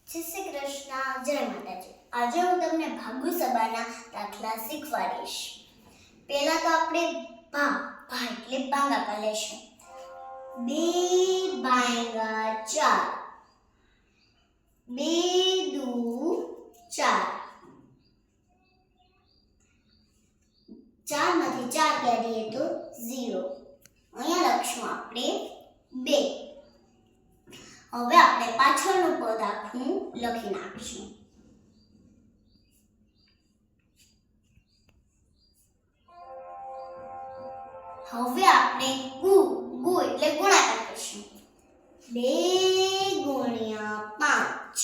જય શ્રી કૃષ્ણ, જય માતાજી। આજે હું તમને ભાગુ સબાના દાખલા શીખવાડીશ। પહેલા તો આપણે ભા એટલે ભાગાકાર લેશું। 2 ભાંગા 4, 2 દુ 4, 4 માંથી 4 કાઢીએ તો 0। અહીંયા લખશું આપણે 2। હવે આપણે પાછળનું પદ આખું લખી નાખશું। હવે આપણે ગુ એટલે ગુણાકાર કરીશું। 2 ગુણ્યા 5,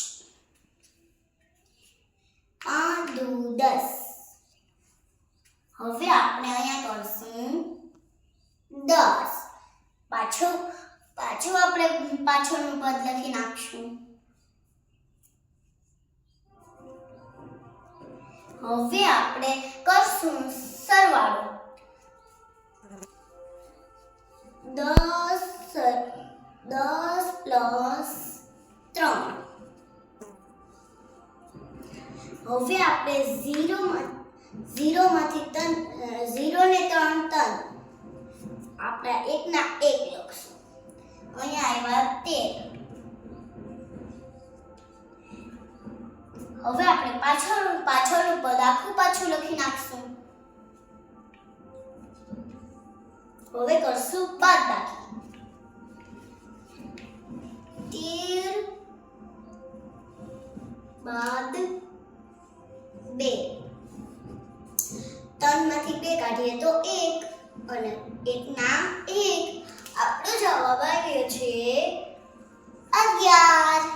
5 દુ 10। હવે આપણે અહીંયા કરશું 10। પાછું આપણે પાછળનું પદ લખી નાખશું। હવે આપણે કરશું સરવાળો। 10 પ્લસ 3। હવે આપણે 0 માંથી 0 ને 3 3 આપણે 1 ના 1 લખશું। અહીંયા આવ્યા 13। હવે આપણે પાછળનું પદ આખું પાછું લખી નાખશું। હવે કરશું બાદબાકી। 13 બાદ 2, 3 માંથી 2 કાઢીએ તો 1 અને 1 ના 1। આપણો જવાબ આવ્યો છે 11।